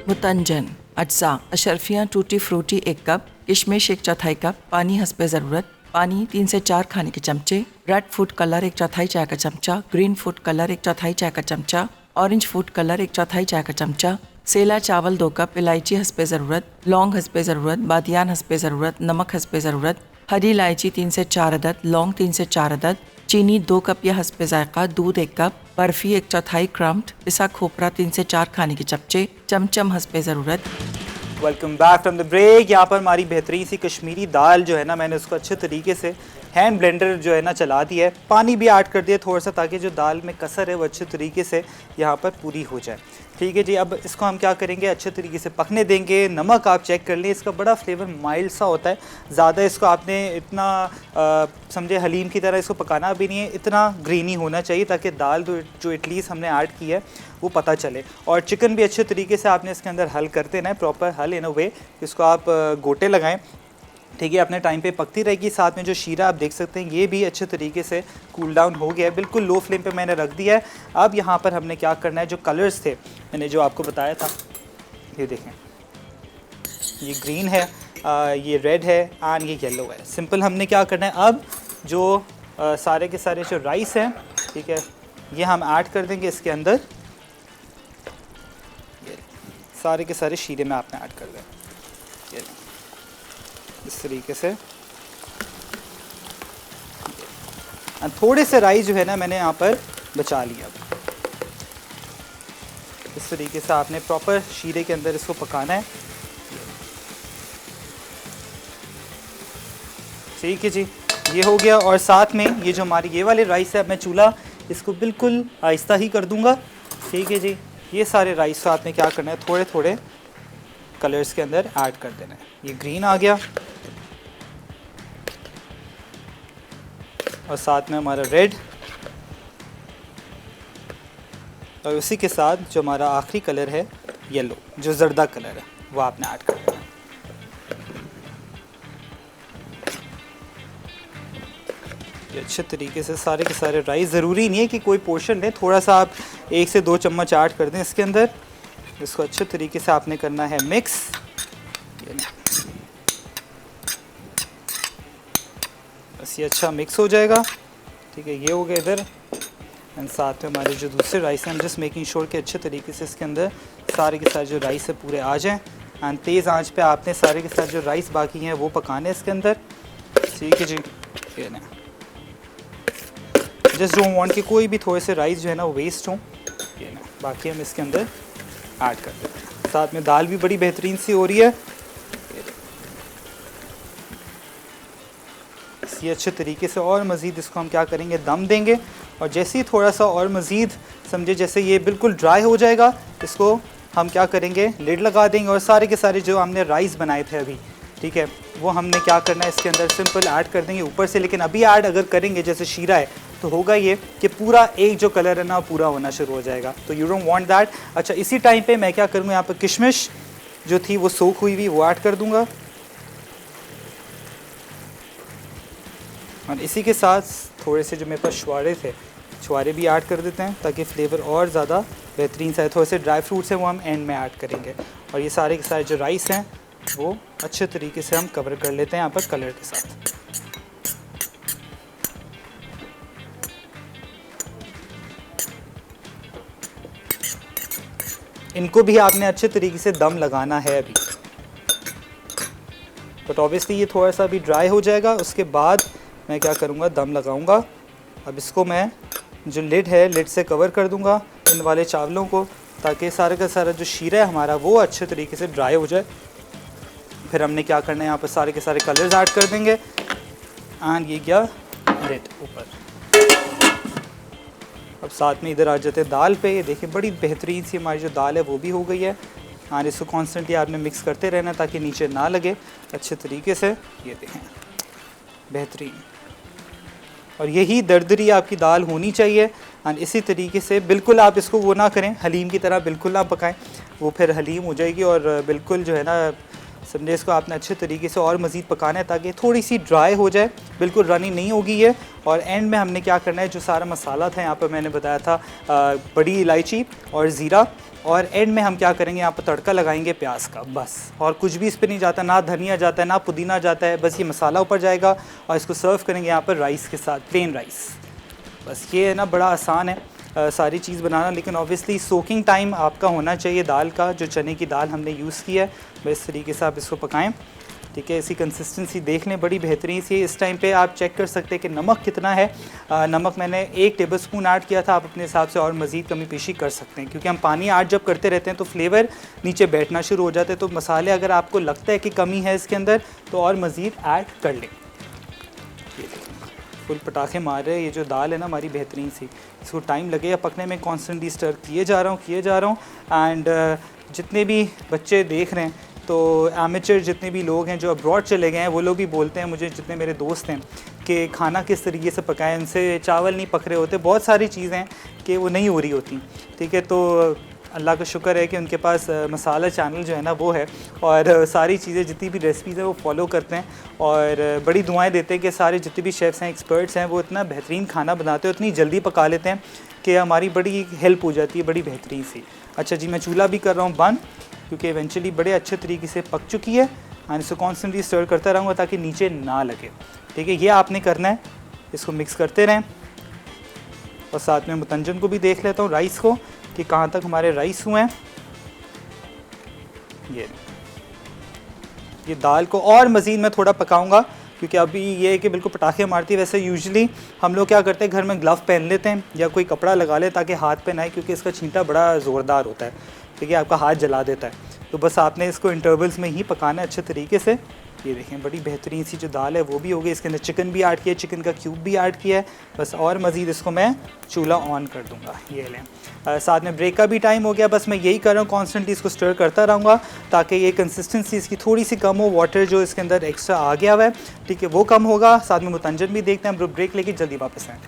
मुतंजन, अज्जा, अशरफियाँ, टूटी फ्रूटी 1 कप, किशमिश 1/4 कप, पानी हस्बे ज़रूरत, पानी 3 से 4 खाने के चमचे, रेड फूड कलर 1/4 चाय का चमचा, ग्रीन फूड कलर 1/4 चाय का चमचा, ऑरेंज फूड कलर 1/4 चाय का चमचा, सेला चावल 2 कप, इलायची हस्बे ज़रूरत, लौंग हस्बे ज़रूरत, बादियान हस्बे ज़रूरत, नमक हस्बे ज़रूरत, हरी इलायची 3 से 4 अदद, लौंग 3 से 4 अदद, चीनी 2 कप या हस्बे जायका, दूध 1 कप, बर्फी 1/4 क्रम्ड, पिसा खोपरा 3 से 4 खाने के चमचे, चमचम हस्बे ज़रूरत। Welcome back from the break. यहाँ पर हमारी बेहतरीन सी कश्मीरी दाल जो है ना, मैंने उसको अच्छे तरीके से हैंड ब्लेंडर जो है ना चला दिया है। पानी भी ऐड कर दिया थोड़ा सा, ताकि जो दाल में कसर है वो अच्छे तरीके से यहाँ पर पूरी हो जाए, ठीक है जी। अब इसको हम क्या करेंगे, अच्छे तरीके से पकने देंगे। नमक आप चेक कर लें, इसका बड़ा फ्लेवर माइल्ड सा होता है। ज़्यादा इसको आपने इतना समझे हलीम की तरह इसको पकाना भी नहीं है, इतना ग्रीनी होना चाहिए ताकि दाल जो एटलीस्ट हमने ऐड की है वो पता चले। और चिकन भी अच्छे तरीके से आपने इसके अंदर हल कर देना है, प्रॉपर हल इन अ वे, इसको आप गोटे लगाएं, ठीक है। अपने टाइम पे पकती रहेगी। साथ में जो शीरा आप देख सकते हैं, ये भी अच्छे तरीके से कूल डाउन हो गया है, बिल्कुल लो फ्लेम पे मैंने रख दिया है। अब यहाँ पर हमने क्या करना है, जो कलर्स थे मैंने जो आपको बताया था, ये देखें, ये ग्रीन है, ये रेड है एंड ये येलो है। सिंपल हमने क्या करना है, अब जो सारे के सारे जो राइस हैं, ठीक है, ये हम ऐड कर देंगे इसके अंदर। सारे के सारे शीरे में आपने ऐड कर दें, ये इस तरीके से। थोड़े से राइस जो है ना मैंने यहाँ पर बचा लिया। इस तरीके से आपने प्रॉपर शीरे के अंदर इसको पकाना है, ठीक है जी। ये हो गया। और साथ में ये जो हमारी ये वाले राइस है, अब मैं चूल्हा इसको बिल्कुल आहिस्ता ही कर दूंगा, ठीक है जी। ये सारे राइस साथ में क्या करना है, थोड़े थोड़े कलर्स के अंदर ऐड कर देना है। ये ग्रीन आ गया और साथ में हमारा रेड, और उसी के साथ जो हमारा आखिरी कलर है येलो, जो जर्दा कलर है, वो आपने ऐड कर देना है। ये अच्छे तरीके से सारे के सारे राइस, ज़रूरी नहीं है कि कोई पोर्शन लें, थोड़ा सा आप 1 से 2 चम्मच ऐड कर दें इसके अंदर। इसको अच्छे तरीके से आपने करना है मिक्स। बस ये अच्छा मिक्स हो जाएगा, ठीक है। ये हो गया इधर। एंड साथ में हमारे जो दूसरे राइस हैं, हम जस्ट मेकिंग श्योर कि अच्छे तरीके से इसके अंदर सारे के सारे जो राइस है पूरे आ जाएं। एंड तेज़ आंच पे आपने सारे के सारे जो राइस बाकी हैं वो पकाने इसके अंदर, ठीक है जी। ये ना जस्ट डोंट वांट कि कोई भी थोड़े से राइस जो है ना वो वेस्ट हों, ये ना। बाकी हम इसके अंदर ऐड कर देते हैं। साथ में दाल भी बड़ी बेहतरीन सी हो रही है। ये अच्छे तरीके से और मज़ीद इसको हम क्या करेंगे, दम देंगे। और जैसे ही थोड़ा सा और मज़ीद समझे, जैसे ये बिल्कुल ड्राई हो जाएगा, इसको हम क्या करेंगे, लिड लगा देंगे। और सारे के सारे जो हमने राइस बनाए थे अभी, ठीक है, वो हमने क्या करना है, इसके अंदर सिंपल ऐड कर देंगे ऊपर से। लेकिन अभी ऐड अगर करेंगे, जैसे शीरा है, तो होगा ये कि पूरा एक जो कलर है ना पूरा होना शुरू हो जाएगा, तो यू डोंट वांट दैट। अच्छा, इसी टाइम पे मैं क्या करूँगा, यहाँ पर किशमिश जो थी वो सोख हुई हुई, वो ऐड कर दूँगा। और इसी के साथ थोड़े से जो मेरे पास छुहारे थे, छुहारे भी ऐड कर देते हैं ताकि फ्लेवर और ज़्यादा बेहतरीन सा है। थोड़े से ड्राई फ्रूट्स हैं वो हम एंड में ऐड करेंगे। और ये सारे के सारे जो राइस हैं वो अच्छे तरीके से हम कवर कर लेते हैं यहाँ पर कलर के साथ। इनको भी आपने अच्छे तरीके से दम लगाना है अभी, बट ऑब्वियसली ये थोड़ा सा अभी ड्राई हो जाएगा, उसके बाद मैं क्या करूँगा, दम लगाऊँगा। अब इसको मैं जो लिड है, लिड से कवर कर दूँगा इन वाले चावलों को, ताकि सारा का सारा जो शीरा है हमारा वो अच्छे तरीके से ड्राई हो जाए। फिर हमने क्या करना है, यहाँ पर सारे के सारे कलर्स ऐड कर देंगे। एंड ये क्या लिड ऊपर। अब साथ में इधर आ जाते हैं दाल पे। ये देखिए बड़ी बेहतरीन सी हमारी जो दाल है वो भी हो गई है। और इसको कॉन्स्टेंटली आपने मिक्स करते रहना ताकि नीचे ना लगे अच्छे तरीके से। ये देखें बेहतरीन, और यही दरदरी आपकी दाल होनी चाहिए। और इसी तरीके से बिल्कुल आप इसको वो ना करें, हलीम की तरह बिल्कुल ना पकाएं, वो फिर हलीम हो जाएगी। और बिल्कुल जो है ना समझे इसको आपने अच्छे तरीके से और मज़ीद पकाना है ताकि थोड़ी सी ड्राई हो जाए, बिल्कुल रनी नहीं होगी ये। और एंड में हमने क्या करना है, जो सारा मसाला था यहाँ पर मैंने बताया था बड़ी इलायची और ज़ीरा, और एंड में हम क्या करेंगे यहाँ पर तड़का लगाएंगे प्याज का, बस। और कुछ भी इस पर नहीं जाता, ना धनिया जाता है ना पुदीना जाता है, बस ये मसाला ऊपर जाएगा और इसको सर्व करेंगे यहाँ पर राइस के साथ, प्लेन राइस। बस ये है ना, बड़ा आसान है सारी चीज़ बनाना, लेकिन ऑब्वियसली सोकिंग टाइम आपका होना चाहिए दाल का। जो चने की दाल हमने यूज़ की है बस इस तरीके से आप इसको पकाएं, ठीक है। इसकी कंसिस्टेंसी देख लें, बड़ी बेहतरीन सी। इस टाइम पे आप चेक कर सकते हैं कि नमक कितना है। नमक मैंने 1 टेबलस्पून ऐड किया था, आप अपने हिसाब से और मज़ीद कमी पेशी कर सकते हैं, क्योंकि हम पानी ऐड जब करते रहते हैं तो फ्लेवर नीचे बैठना शुरू हो जाते हैं। तो मसाले अगर आपको लगता है कि कमी है इसके अंदर तो और मज़ीद ऐड कर लें। फुल पटाखे मार रहे हैं। ये जो दाल है ना हमारी बेहतरीन सी, इसको टाइम लगेगा पकने में, कॉन्स्टेंटली स्टर किए जा रहा हूँ। एंड जितने भी बच्चे देख रहे हैं तो एमेचर जितने भी लोग हैं जो अब्रॉड चले गए हैं वो लोग भी बोलते हैं मुझे, जितने मेरे दोस्त हैं, कि खाना किस तरीके से पकाएं, उनसे चावल नहीं पक रहे होते, बहुत सारी चीज़ें हैं कि वो नहीं हो रही होती, ठीक है। तो अल्लाह का शुक्र है कि उनके पास मसाला चैनल जो है ना वो है, और सारी चीज़ें जितनी भी रेसिपीज़ हैं वो फॉलो करते हैं, और बड़ी दुआएं देते हैं कि सारे जितने भी शेफ़्स हैं, एक्सपर्ट्स हैं, वो इतना बेहतरीन खाना बनाते हैं, इतनी जल्दी पका लेते हैं कि हमारी बड़ी हेल्प हो जाती है, बड़ी बेहतरीन सी। अच्छा जी, मैं चूल्हा भी कर रहा हूँ बंद, क्योंकि इवेंचुअली बड़े अच्छे तरीके से पक चुकी है। और इसको कॉन्स्टेंटली स्टर करता रहूँगा ताकि नीचे ना लगे, ठीक है। ये आपने करना है, इसको मिक्स करते रहें। और साथ में मुतंजन को भी देख लेता हूँ, राइस को, कि कहाँ तक हमारे राइस हुए हैं। ये दाल को और मज़ीद मैं थोड़ा पकाऊंगा, क्योंकि अभी ये है कि बिल्कुल पटाखे मारती है। वैसे यूजुअली हम लोग क्या करते हैं, घर में ग्लव पहन लेते हैं या कोई कपड़ा लगा ले ताकि हाथ पे ना आए, क्योंकि इसका छींटा बड़ा ज़ोरदार होता है, ठीक है, आपका हाथ जला देता है। तो बस आपने इसको इंटरवल्स में ही पकाना है अच्छे तरीके से। ये देखें बड़ी बेहतरीन सी जो दाल है वो भी हो गई। इसके अंदर चिकन भी ऐड किया है, चिकन का क्यूब भी ऐड किया है। बस और मज़ीद इसको मैं चूल्हा ऑन कर दूँगा। ये लें, साथ में ब्रेक का भी टाइम हो गया। बस मैं यही कर रहा हूँ, कॉन्स्टेंटली इसको स्टर करता रहूँगा ताकि ये कंसिस्टेंसी इसकी थोड़ी सी कम हो। वाटर जो इसके अंदर एक्स्ट्रा आ गया हुआ है, ठीक है, वो कम होगा। साथ में मुतंजन भी देखते हैं। हम ब्रेक लेके जल्दी वापस आएँ।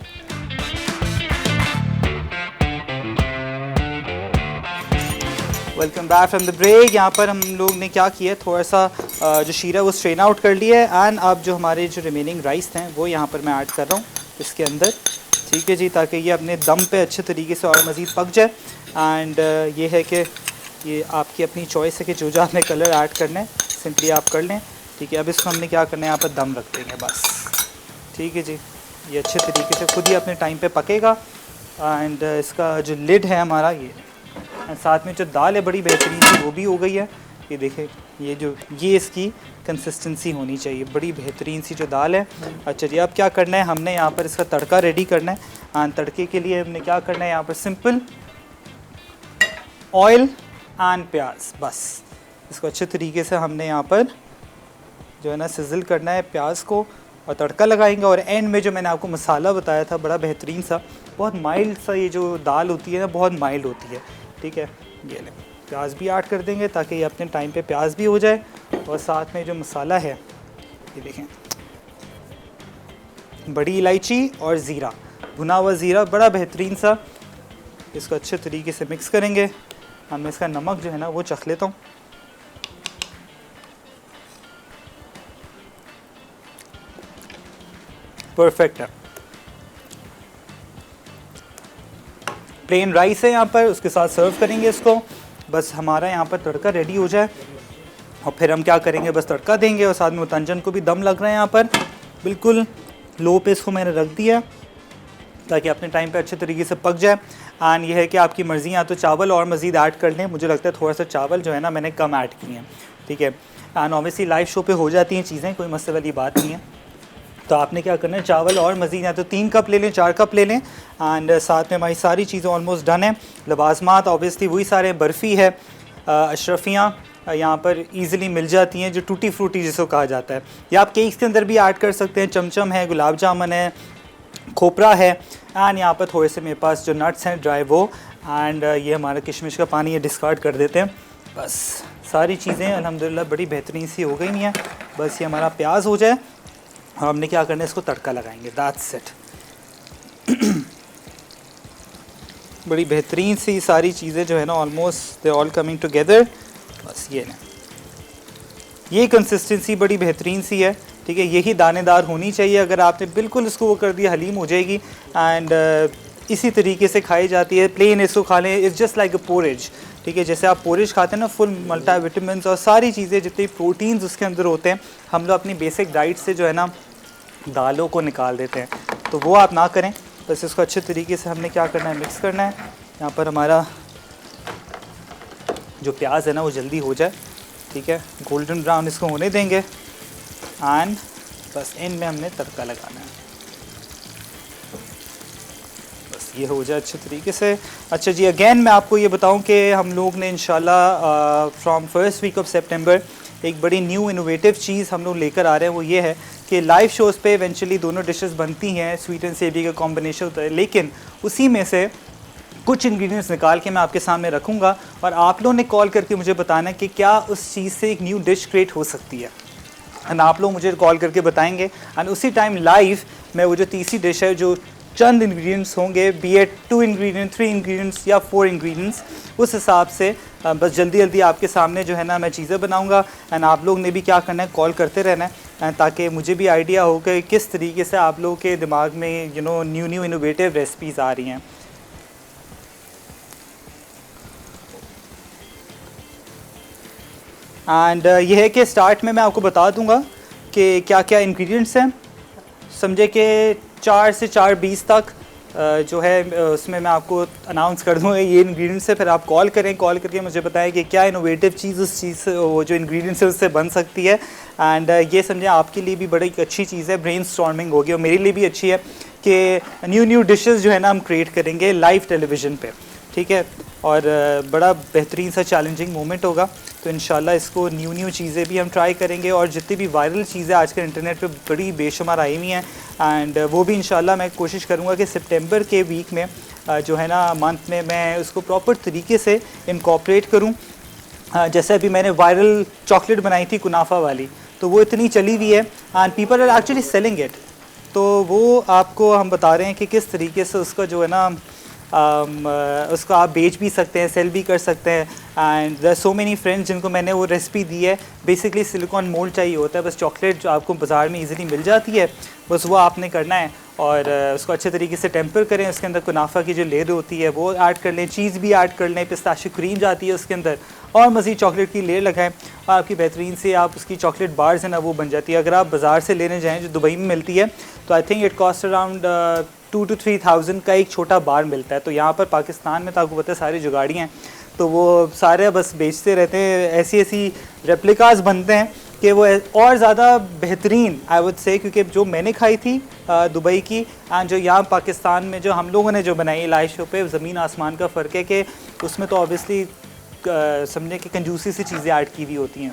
Welcome back from the break. यहाँ पर हम लोग ने क्या किया, थोड़ा सा जो शीरा वो स्ट्रेन आउट कर लिया है। एंड अब जो हमारे जो रिमेनिंग राइस हैं वो यहाँ पर मैं ऐड कर रहा हूँ इसके अंदर, ठीक है जी, ताकि ये अपने दम पे अच्छे तरीके से और मज़ीद पक जाए। एंड ये है कि ये आपकी अपनी चॉइस है कि जो आपने कलर ऐड करना है सिंपली आप कर लें, ठीक है। अब इसको हमने क्या करना है, यहाँ पर दम रख देंगे बस, ठीक है जी। ये अच्छे तरीके से खुद ही अपने टाइम पे पकेगा। एंड इसका जो लिड है हमारा ये, साथ में जो दाल है बड़ी बेहतरीन सी वो भी हो गई है। ये देखें, ये इसकी कंसिस्टेंसी होनी चाहिए, बड़ी बेहतरीन सी जो दाल है। अच्छा जी, अब क्या करना है, हमने यहाँ पर इसका तड़का रेडी करना है। एंड तड़के के लिए हमने क्या करना है, यहाँ पर सिंपल ऑयल एंड प्याज, बस इसको अच्छे तरीके से हमने यहाँ पर जो है ना सिजल करना है प्याज को, और तड़का लगाएंगे। और एंड में जो मैंने आपको मसाला बताया था बड़ा बेहतरीन सा, बहुत माइल्ड सा, ये जो दाल होती है ना बहुत माइल्ड होती है, ठीक है। ये लें, प्याज भी ऐड कर देंगे ताकि ये अपने टाइम पे प्याज भी हो जाए। और साथ में जो मसाला है ये देखें, बड़ी इलायची और ज़ीरा, भुना हुआ ज़ीरा, बड़ा बेहतरीन सा। इसको अच्छे तरीके से मिक्स करेंगे। हम इसका नमक जो है ना वो चख लेता हूँ। परफेक्ट है। प्लेन राइस है यहाँ पर, उसके साथ सर्व करेंगे इसको। बस हमारा यहाँ पर तड़का रेडी हो जाए और फिर हम क्या करेंगे, बस तड़का देंगे। और साथ में मुतंजन को भी दम लग रहा है यहाँ पर, बिल्कुल लो पे इसको मैंने रख दिया ताकि अपने टाइम पे अच्छे तरीके से पक जाए। एंड ये है कि आपकी मर्ज़ी, या तो चावल और मज़ीद ऐड कर लें। मुझे लगता है थोड़ा सा चावल जो है ना मैंने कम ऐड किए हैं, ठीक है। एंड ऑब्वियसली लाइव शो पे हो जाती हैं चीज़ें, कोई मसले वाली बात नहीं है। तो आपने क्या करना है, चावल और मज़ीद या तो 3 कप ले लें, 4 कप ले लें। एंड साथ में हमारी सारी चीज़ें ऑलमोस्ट डन है। लवाजमात ऑब्वियसली वही सारे, बर्फ़ी है, अशरफियाँ यहाँ पर ईज़िली मिल जाती हैं, जो टूटी फ्रूटी जिसको कहा जाता है, या आप केक्स के अंदर भी ऐड कर सकते हैं। चमचम है, गुलाब जामुन है, खोपरा है, एंड यहाँ पर थोड़े से मेरे पास जो नट्स हैं ड्राई वो, एंड ये हमारा किशमिश का पानी ये डिस्कार्ड कर देते हैं। बस सारी चीज़ें अल्हम्दुलिल्लाह बड़ी बेहतरीन सी हो गई हैं। बस ये हमारा प्याज हो जाए और हमने क्या करना है, इसको तड़का लगाएंगे, दैट्स इट। बड़ी बेहतरीन सी सारी चीज़ें जो है ना, almost they all coming together. बस ये कंसिस्टेंसी बड़ी बेहतरीन सी है, ठीक है। यही दानेदार होनी चाहिए। अगर आपने बिल्कुल इसको वो कर दिया, हलीम हो जाएगी। एंड इसी तरीके से खाई जाती है, प्लेन इसको खा लें, it's just like a porridge, ठीक है। जैसे आप पोरेज खाते हैं ना, फुल मल्टीविटामिन्स और सारी चीज़ें जितनी प्रोटीन्स उसके अंदर होते हैं, हम लोग अपनी बेसिक डाइट से जो है ना दालों को निकाल देते हैं, तो वो आप ना करें। बस इसको अच्छे तरीके से हमने क्या करना है, मिक्स करना है। यहाँ पर हमारा जो प्याज है ना वो जल्दी हो जाए, ठीक है। गोल्डन ब्राउन इसको होने देंगे, एंड बस इनमें हमने तड़का लगाना है। बस ये हो जाए अच्छे तरीके से। अच्छा जी, अगेन मैं आपको ये बताऊं कि हम लोग ने इंशाल्लाह फ्रॉम फर्स्ट वीक ऑफ सितंबर एक बड़ी न्यू इनोवेटिव चीज़ हम लोग लेकर आ रहे हैं। वो ये है कि लाइव शोज़ पे इवेंचुअली दोनों डिशेस बनती हैं, स्वीट एंड सेवरी का कॉम्बिनेशन होता है, लेकिन उसी में से कुछ इंग्रेडिएंट्स निकाल के मैं आपके सामने रखूँगा और आप लोगों ने कॉल करके मुझे बताना है कि क्या उस चीज़ से एक न्यू डिश क्रिएट हो सकती है। एंड आप लोग मुझे कॉल करके बताएंगे, एंड उसी टाइम लाइव मैं वो जो तीसरी डिश है, जो चंद इंग्रेडिएंट्स होंगे, बी एट 2 इंग्रेडिएंट, 3 इंग्रेडिएंट्स या 4 इंग्रेडिएंट्स, उस हिसाब से बस जल्दी जल्दी आपके सामने जो है ना मैं चीज़ें बनाऊंगा। एंड आप लोग ने भी क्या करना है, कॉल करते रहना है, ताकि मुझे भी आइडिया हो कि किस तरीके से आप लोगों के दिमाग में न्यू इनोवेटिव रेसिपीज़ आ रही हैं। एंड ये है कि स्टार्ट में मैं आपको बता दूंगा कि क्या क्या इंग्रेडिएंट्स हैं। समझे कि 4 से 4:20 तक जो है उसमें मैं आपको अनाउंस कर दूंगा ये इंग्रेडिएंट्स है। फिर आप कॉल करें, कॉल करके मुझे बताएं कि क्या इनोवेटिव चीज़ उस चीज़ से, वो जो इंग्रेडिएंट्स है उससे बन सकती है। एंड ये समझें आपके लिए भी बड़ी अच्छी चीज़ है, ब्रेनस्टॉर्मिंग होगी, और मेरे लिए भी अच्छी है कि न्यू डिशेस जो है ना हम क्रिएट करेंगे लाइव टेलीविज़न पे, ठीक है। और बड़ा बेहतरीन सा चैलेंजिंग मोमेंट होगा। तो इंशाल्लाह इसको न्यू चीज़ें भी हम ट्राई करेंगे, और जितनी भी वायरल चीज़ें आजकल इंटरनेट पे बड़ी बेशुमार आई हुई हैं, एंड वो भी इंशाल्लाह मैं कोशिश करूँगा कि सितंबर के वीक में जो है ना मंथ में मैं उसको प्रॉपर तरीके से इनकॉर्पोरेट करूँ। जैसे अभी मैंने वायरल चॉकलेट बनाई थी कुनाफा वाली, तो वो इतनी चली हुई है and people are actually selling it. तो वो आपको हम बता रहे हैं कि किस तरीके से उसका जो है ना उसको आप बेच भी सकते हैं, सेल भी कर सकते हैं। And there so many friends जिनको मैंने वो रेसिपी दी है। बेसिकली सिलिकॉन मोल्ड चाहिए होता है, बस चॉकलेट जो आपको बाज़ार में इजीली मिल जाती है, बस वो आपने करना है और उसको अच्छे तरीके से टेम्पर करें। उसके अंदर कुनाफा की जो लेयर होती है वो ऐड कर लें, चीज़ भी ऐड कर लें, पिस्ताशियो क्रीम जाती है उसके अंदर, और मज़ीद चॉकलेट की लेयर लगाएं और आपकी बेहतरीन से आप उसकी चॉकलेट बार्स है ना वो बन जाती है। अगर आप बाज़ार से लेने जाएँ जो दुबई में मिलती है, तो I think it cost around 2 to 3,000 का एक छोटा बार मिलता है। तो यहाँ पर पाकिस्तान में तो आपको पता है सारी जुगाड़ियाँ हैं, तो वो सारे बस बेचते रहते हैं। ऐसी ऐसी रेप्लिकास बनते हैं कि वो और ज़्यादा बेहतरीन आई वुड से, क्योंकि जो मैंने खाई थी दुबई की एंड जो यहाँ पाकिस्तान में जो हम लोगों ने जो बनाई लाइव शो पे, ज़मीन आसमान का फ़र्क है कि उसमें तो ऑब्वियसली समझे कि कंजूसी सी चीज़ें ऐड की हुई होती हैं,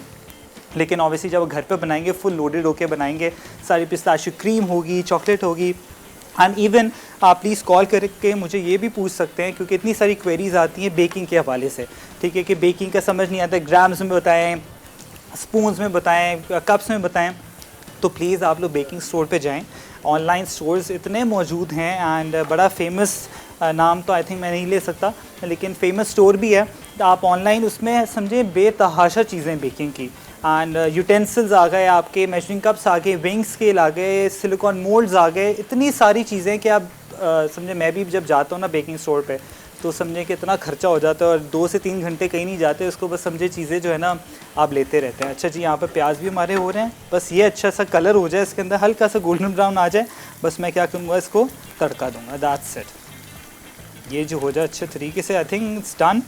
लेकिन ऑब्वियसली जब घर पे बनाएंगे फुल लोडेड होके बनाएंगे, सारी पिस्ताशियो क्रीम होगी, चॉकलेट होगी। एंड इवन आप प्लीज़ कॉल करके मुझे ये भी पूछ सकते हैं, क्योंकि इतनी सारी क्वेरीज आती हैं बेकिंग के हवाले से, ठीक है, कि बेकिंग का समझ नहीं आता, ग्राम्स में बताएं, स्पून्स में बताएं, कप्स में बताएं। तो प्लीज़ आप लोग बेकिंग स्टोर पे जाएं, ऑनलाइन स्टोर्स इतने मौजूद हैं एंड बड़ा फेमस नाम तो आई थिंक मैं नहीं ले सकता, लेकिन फेमस स्टोर भी है। तो आप ऑनलाइन उसमें समझें बेतहाशा चीज़ें बेकिंग की, एंड यूटेंसिल्स आ गए, आपके मेजरिंग कप्स आ गए, विंग स्केल आ गए, सिलिकॉन मोल्ड्स आ गए, इतनी सारी चीज़ें कि आप समझे, मैं भी जब जाता हूँ ना बेकिंग स्टोर पे, तो समझे कि इतना खर्चा हो जाता है और 2 से 3 घंटे कहीं नहीं जाते उसको, बस समझे चीज़ें जो है ना आप लेते रहते हैं। अच्छा जी, यहाँ पर प्याज भी हमारे हो रहे हैं, बस ये अच्छा सा कलर हो जाए, इसके अंदर हल्का सा गोल्डन ब्राउन आ जाए, बस मैं क्या करूँगा, इसको तड़का दूँगा, दैट्स इट। ये जो हो जाए अच्छे तरीके से, आई थिंक इट्स डन।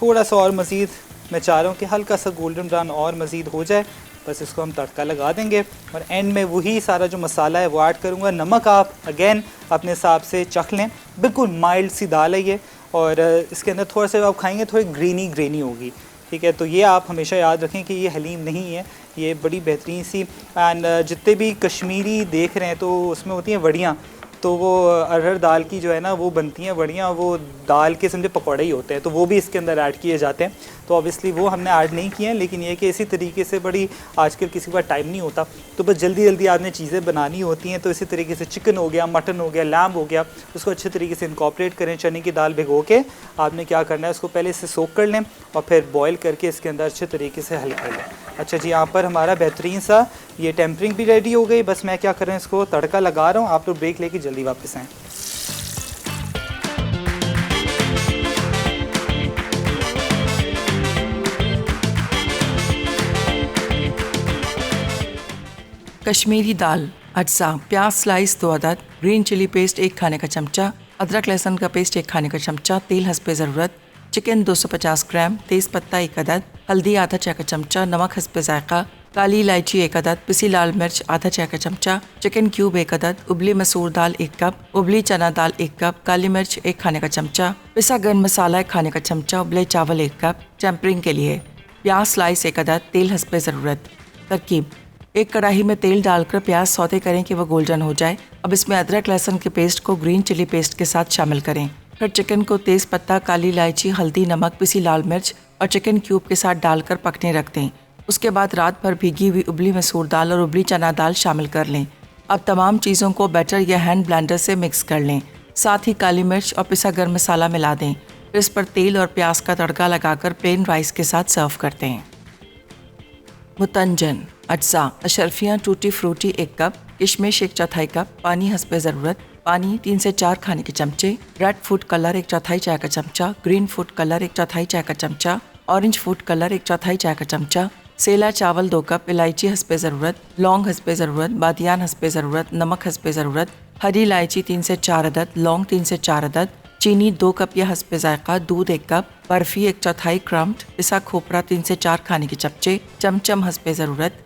थोड़ा सा और मज़ीद मैं चाह रहा हूँ कि हल्का सा गोल्डन ब्राउन और मज़ीद हो जाए, बस इसको हम तड़का लगा देंगे और एंड में वही सारा जो मसाला है वो ऐड करूँगा। नमक आप अगेन अपने हिसाब से चख लें, बिल्कुल माइल्ड सी दाल है ये, और इसके अंदर थोड़ा सा आप खाएंगे थोड़ी ग्रेनी होगी, ठीक है। तो ये आप हमेशा याद रखें कि ये हलीम नहीं है, ये बड़ी बेहतरीन सी। एंड जितने भी कश्मीरी देख रहे हैं तो उसमें होती हैं वड़ियाँ, तो वो अरहर दाल की जो है ना वो बनती हैं बढ़िया, वो दाल के समझे पकौड़े ही होते हैं, तो वो भी इसके अंदर ऐड किए जाते हैं। तो ऑब्वियसली वो हमने ऐड नहीं किए हैं, लेकिन ये कि इसी तरीके से बड़ी आजकल किसी के पास टाइम नहीं होता, तो बस जल्दी जल्दी आपने चीज़ें बनानी होती हैं। तो इसी तरीके से चिकन हो गया, मटन हो गया, लैम्ब हो गया, उसको अच्छे तरीके से इनकॉर्पोरेट करें। चने की दाल भिगो के आपने क्या करना है, उसको पहले से सोक कर लें और फिर बॉयल करके इसके अंदर अच्छे तरीके से हल कर लें। अच्छा जी, यहाँ पर हमारा बेहतरीन सा ये टेम्परिंग भी रेडी हो गई। बस मैं क्या कर रहा हूँ, इसको तड़का लगा रहा हूँ। आप लोग ब्रेक लेके जल्दी वापस आएँ। कश्मीरी दाल अज्जा, प्याज स्लाइस 2 अदद, ग्रीन चिली पेस्ट 1 खाने का चमचा, अदरक लहसुन का पेस्ट 1 खाने का चमचा, तेल हस्बे ज़रूरत, चिकन 250 ग्राम, तेज़ पत्ता 1 अदद, हल्दी आधा चाय का चमचा, नमक हस्बे जायका, काली इलायची 1 अदद, पिसी लाल मिर्च आधा चाय का चमचा, चिकन क्यूब 1 अदद, उबली मसूर दाल 1 कप, उबली चना दाल 1 कप, काली मिर्च 1 खाने का चमचा, पिसा गर्म मसाला 1 खाने का चमचा, उबले चावल 1 कप। टेम्परिंग के लिए प्याज स्लाइस 1 अदद, तेल हस्बे ज़रूरत। तरकीब: एक कढ़ाई में तेल डालकर प्याज सौते करें कि वह गोल्डन हो जाए। अब इसमें अदरक लहसुन के पेस्ट को ग्रीन चिली पेस्ट के साथ शामिल करें। फिर चिकन को तेज़ पत्ता, काली इलायची, हल्दी, नमक, पिसी लाल मिर्च और चिकन क्यूब के साथ डालकर पकने रख दें। उसके बाद रात भर भीगी हुई उबली मसूर दाल और उबली चना दाल शामिल कर लें। अब तमाम चीज़ों को बैटर या हैंड ब्लेंडर से मिक्स कर लें। साथ ही काली मिर्च और पिसा गर्म मसाला मिला दें। फिर इस पर तेल और प्याज का तड़का लगाकर प्लेन राइस के साथ सर्व करते हैं। मुतंजन अज्जा, अशरफियाँ टूटी फ्रूटी 1 कप, किशमिश 1/4 कप, पानी हस्बे ज़रूरत, पानी 3 से 4 खाने के चमचे, रेड फूड कलर 1/4 चाय का चमचा, ग्रीन फूड कलर 1/4 चाय का चमचा, ऑरेंज फूड कलर 1/4 चाय का चमचा, सेला चावल 2 कप, इलायची हस्बे ज़रूरत, लौंग हस्बे ज़रूरत, बादियान हस्बे ज़रूरत, नमक हस्बे ज़रूरत, हरी इलायची 3 से 4 अदद, लौंग 3 से 4 अदद, चीनी 2 कप या हस्बे जायका, दूध 1 कप, बर्फ़ी 1/4 क्रम्ड, पिसा खोपरा 3 से 4 खाने के चमचे, चमचम हस्बे ज़रूरत।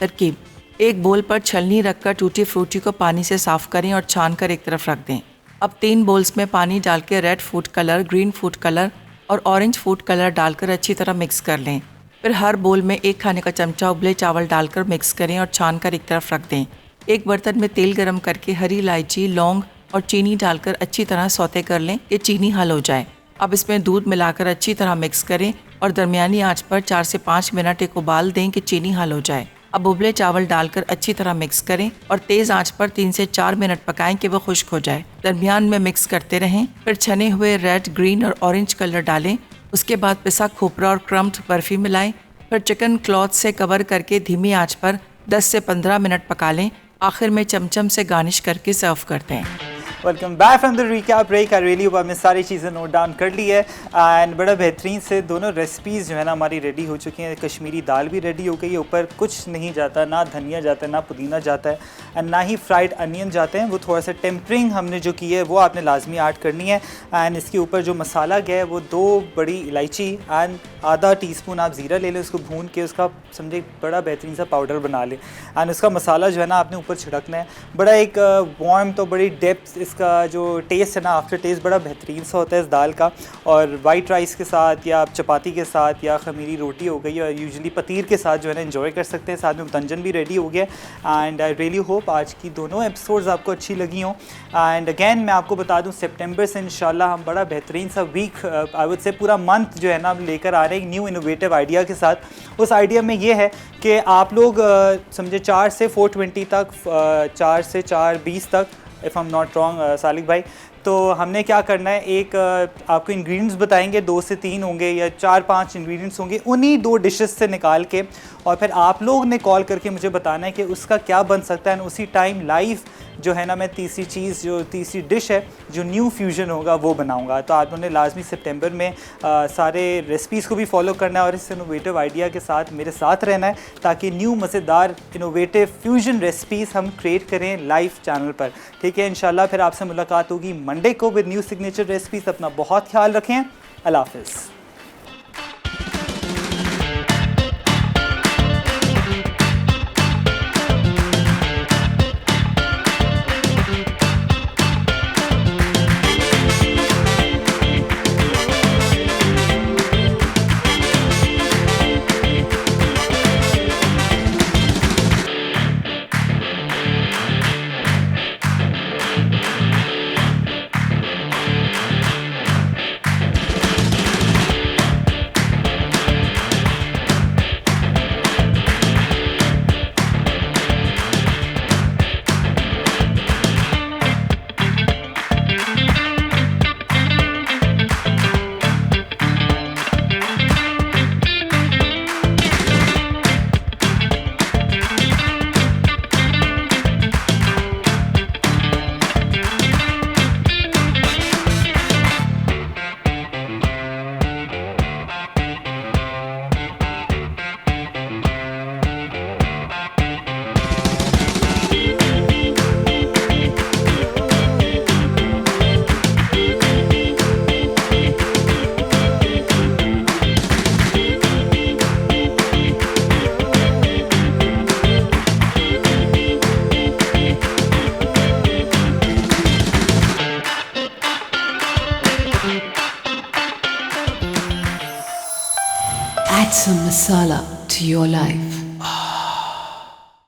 तरकीब: एक बोल पर छलनी रखकर टूटी फ्रूटी को पानी से साफ़ करें और छान कर एक तरफ रख दें। अब 3 बोल्स में पानी डाल के red food colour, green food colour और ऑरेंज फूड कलर डालकर अच्छी तरह मिक्स कर लें। फिर हर बोल में 1 खाने का चमचा उबले चावल डालकर मिक्स करें और छान कर एक तरफ रख दें। एक बर्तन में तेल गरम करके हरी इलायची, लौंग और चीनी डालकर अच्छी तरह सौते कर लें कि चीनी हल हो जाए। अब इसमें दूध मिलाकर अच्छी तरह मिक्स करें और दरमियानी आंच पर 4 से 5 मिनट एक उबाल दें कि चीनी हल हो जाए। अब उबले चावल डालकर अच्छी तरह मिक्स करें और तेज़ आंच पर 3 से 4 मिनट पकाएं कि वह खुश्क हो जाए। दरमियान में मिक्स करते रहें। फिर छने हुए रेड, ग्रीन और ऑरेंज कलर डालें। उसके बाद पिसा खोपरा और क्रम्ड बर्फ़ी मिलाएं। फिर चिकन क्लॉथ से कवर करके धीमी आंच पर 10 से 15 मिनट पका लें। आखिर में चमचम से गार्निश करके सर्व करते हैं। Welcome back from the recap break. I really hope आपने सारी चीज़ें नोट डाउन कर ली है एंड बड़ा बेहतरीन से दोनों रेसिपीज़ जो है ना हमारी रेडी हो चुकी हैं। कश्मीरी दाल भी रेडी हो गई है, ऊपर कुछ नहीं जाता, ना धनिया जाता है, ना पुदीना जाता है एंड ना ही फ्राइड अनियन जाते हैं। वो थोड़ा सा टेम्परिंग हमने जो की है वो आपने लाजमी ऐड करनी है। एंड इसके ऊपर जो मसाला गया है वो 2 बड़ी इलायची एंड आधा टीस्पून आप ज़ीरा ले लें, उसको भून के उसका समझे बड़ा बेहतरीन सा पाउडर बना लें एंड उसका मसाला जो है ना आपने ऊपर छिड़कना है। बड़ा एक वार्म तो बड़ी डेप्थ इसका जो टेस्ट है ना, आफ्टर टेस्ट बड़ा बेहतरीन सा होता है इस दाल का। और वाइट राइस के साथ या आप चपाती के साथ या खमीरी रोटी हो गई और यूजुअली पतीर के साथ जो है ना एंजॉय कर सकते हैं। साथ में मुतंजन भी रेडी हो गया एंड आई रियली होप आज की दोनों एपिसोड्स आपको अच्छी लगी हों। एंड अगेन मैं आपको बता दूं सितंबर से इंशाल्लाह हम बड़ा बेहतरीन सा वीक आई वुड से पूरा मंथ जो है ना हम लेकर आ रहे हैं एक न्यू इनोवेटिव आइडिया के साथ। उस आइडिया में ये है कि आप लोग समझे 4 से 4:20 तक 4 से 4:20 तक if I am not wrong Salik भाई, तो हमने क्या करना है एक आपको इंग्रेडिएंट्स बताएंगे 2 से 3 होंगे या 4-5 इंग्रेडिएंट्स होंगे, उन्हीं 2 डिशेस से निकाल के और फिर आप लोग ने कॉल करके मुझे बताना है कि उसका क्या बन सकता है। उसी टाइम लाइव जो है ना मैं तीसरी डिश है जो न्यू फ्यूजन होगा वो बनाऊंगा। तो आप लोगों ने लाजमी सितंबर में सारे रेसिपीज़ को भी फॉलो करना है और इस इनोवेटिव आइडिया के साथ मेरे साथ रहना है ताकि न्यू मज़ेदार इनोवेटिव फ्यूजन रेसिपीज़ हम क्रिएट करें लाइव चैनल पर। ठीक है, इंशाल्लाह फिर आपसे मुलाकात होगी मंडे को विद न्यू सिग्नेचर रेसिपीज़। अपना बहुत ख्याल रखें। अल्लाह हाफ़िज़। masala to your life.